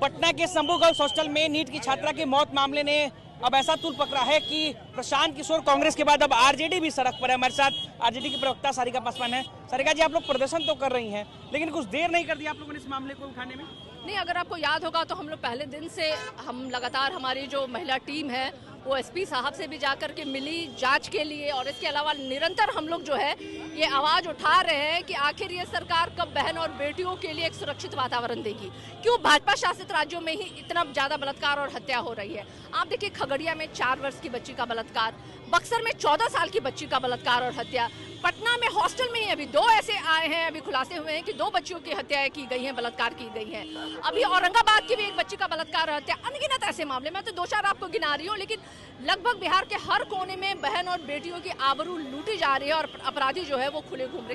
पटना के Shambhu girls hostel में NEET की छात्रा की मौत मामले ने अब ऐसा तूल पकड़ा है कि प्रशांत किशोर कांग्रेस के बाद अब आरजेडी भी सड़क पर है। हमारे साथ आरजेडी की प्रवक्ता सारिका पासवान है। सारिका जी, आप लोग प्रदर्शन तो कर रही हैं, लेकिन कुछ देर नहीं कर दी आप लोगों ने इस मामले को उठाने में? नहीं, अगर आपको याद होगा तो हम लोग पहले दिन से हम लगातार हमारी जो महिला टीम है वो एसपी साहब से भी जाकर के मिली जांच के लिए, और इसके अलावा निरंतर हम लोग जो है ये आवाज उठा रहे हैं कि आखिर ये सरकार कब बहन और बेटियों के लिए एक सुरक्षित वातावरण देगी। क्यों भाजपा शासित राज्यों में ही इतना ज्यादा बलात्कार और हत्या हो रही है? आप देखिए, खगड़िया में 4 वर्ष की बच्ची का बलात्कार, बक्सर में 14 साल की बच्ची का बलात्कार और हत्या, पटना में हॉस्टल में ही अभी 2 ऐसे आए हैं, अभी खुलासे हुए हैं कि 2 बच्चियों की हत्याएं की गई हैं, बलात्कार की गई हैं। अभी औरंगाबाद की भी एक बच्ची का बलात्कार और हत्या, अनगिनत ऐसे मामले। मैं तो 2-4 आपको गिना रही हूँ, लेकिन लगभग बिहार के हर कोने में बहन और बेटियों की आबरू लूटी जा रही है और अपराधी जो है वो खुले घूम रहे।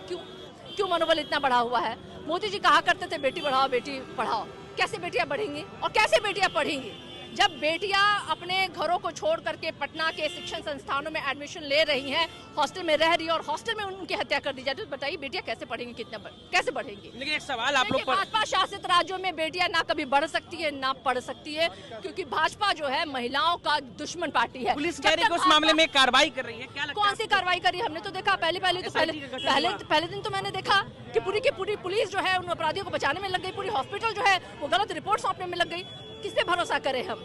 क्यों मनोबल इतना बढ़ा हुआ है? मोदी जी कहा करते थे बेटी बढ़ाओ बेटी पढ़ाओ। कैसे बेटियां बढ़ेंगी और कैसे बेटियां पढ़ेंगी जब बेटियां अपने घरों को छोड़ करके पटना के शिक्षण संस्थानों में एडमिशन ले रही हैं, हॉस्टल में रह रही है और हॉस्टल में उनकी हत्या कर दी जाती है? तो बताइए बेटियां कैसे पढ़ेंगी, कैसे बढ़ेंगी? लेकिन एक सवाल आप लोग पर... भाजपा शासित राज्यों में बेटियां ना कभी बढ़ सकती है ना पढ़ सकती है, क्योंकि भाजपा जो है महिलाओं का दुश्मन पार्टी है। पुलिस कह रही है कि उस मामले में कार्रवाई कर रही है, क्या लगता है? कौन सी कार्रवाई करी? हमने तो देखा पहले दिन तो मैंने देखा कि पूरी की पूरी पुलिस जो है उन अपराधियों को बचाने में लग गई, पूरी हॉस्पिटल जो है वो गलत रिपोर्ट सौंपने में लग गई। किस पे भरोसा करें हम?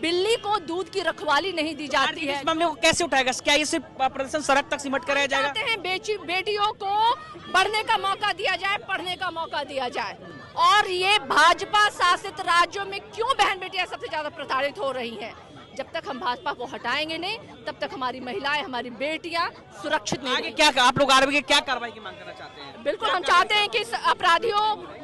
बिल्ली को दूध की रखवाली नहीं दी जाती है। इस मामले को कैसे उठाएगा? क्या ये सिर्फ प्रदर्शन सड़क तक सिमट कर रह जाएगा? चाहते हैं बेटियों को बढ़ने का मौका दिया जाए, पढ़ने का मौका दिया जाए। और ये भाजपा शासित राज्यों में क्यों बहन बेटियां सबसे ज्यादा प्रताड़ित हो रही हैं? जब तक हम भाजपा को हटाएंगे नहीं, तब तक हमारी महिलाएं, हमारी बेटियां सुरक्षित नहीं। आगे क्या आप लोग आरबी क्या कार्रवाई की मांग करना चाहते हैं? बिल्कुल, हम चाहते हैं कि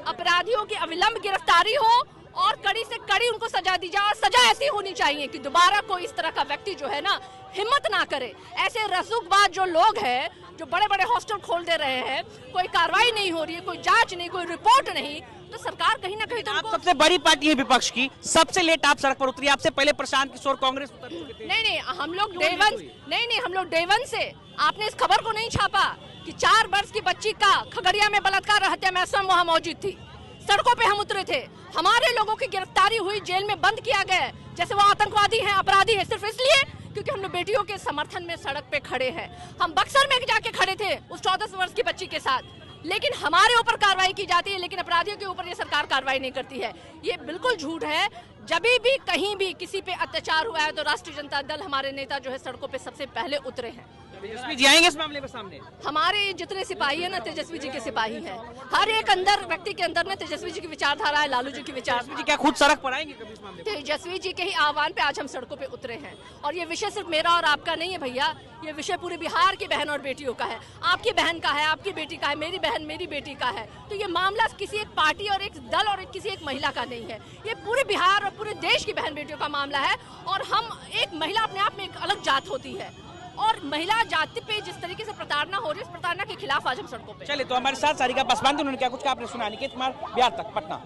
अपराधियों की अविलंब गिरफ्तारी हो और कड़ी से कड़ी उनको सजा दी जाए। और सजा ऐसी होनी चाहिए कि दोबारा कोई इस तरह का व्यक्ति जो है ना हिम्मत ना करे। ऐसे रसूखबाज जो लोग हैं, जो बड़े बड़े हॉस्टल खोल दे रहे हैं, कोई कार्रवाई नहीं हो रही है, कोई जांच नहीं, कोई रिपोर्ट नहीं, तो सरकार कहीं ना कहीं तो आप सबसे बड़ी पार्टी है विपक्ष की, सबसे लेट आप सड़क पर उतरी। आपसे पहले प्रशांत किशोर कांग्रेस उतर चुके थे। नहीं, हम लोग डे वन से आपने इस खबर को नहीं छापा कि 4 वर्ष की बच्ची का खगड़िया में बलात्कार और हत्या, मैं स्वयं वहाँ मौजूद थी। सड़कों पे हम उतरे थे, हमारे लोगों की गिरफ्तारी हुई, जेल में बंद किया गया जैसे वो आतंकवादी हैं, अपराधी हैं, सिर्फ इसलिए क्योंकि हम लोग बेटियों के समर्थन में सड़क पे खड़े हैं। हम बक्सर में जाके खड़े थे उस 14 वर्ष की बच्ची के साथ, लेकिन हमारे ऊपर कार्रवाई की जाती है, लेकिन अपराधियों के ऊपर ये सरकार कार्रवाई नहीं करती है। ये बिल्कुल झूठ है। जब भी कहीं भी किसी पे अत्याचार हुआ है तो राष्ट्रीय जनता दल, हमारे नेता जो है सड़कों पे सबसे पहले उतरे हैं। तेजस्वी जी आएंगे इस मामले में सामने? हमारे जितने सिपाही है ना, तेजस्वी जी के सिपाही हैं। हर एक अंदर व्यक्ति के अंदर में तेजस्वी जी की विचारधारा है, लालू जी की विचारधारा। क्या खुद सड़क पर आएंगे कभी इस मामले में? तेजस्वी जी के ही आह्वान पे आज हम सड़कों पे उतरे हैं। और ये विषय सिर्फ मेरा और आपका नहीं है भैया, ये विषय पूरे बिहार की बहन और बेटियों का है। आपकी बहन का है, आपकी बेटी का है, मेरी बहन मेरी बेटी का है। तो ये मामला किसी एक पार्टी और एक दल और किसी एक महिला का नहीं है, ये पूरे बिहार और पूरे देश की बहन बेटियों का मामला है। और हम, एक महिला अपने आप में एक अलग जात होती है, और महिला जाति पे जिस तरीके से प्रताड़ना हो रही है, उस प्रताड़ना के खिलाफ आज हम सड़कों पे। चलिए, तो हमारे साथ सारिका पासवान, उन्होंने क्या कुछ कहा आपने सुना। निकेत कुमार, बिहार तक, पटना।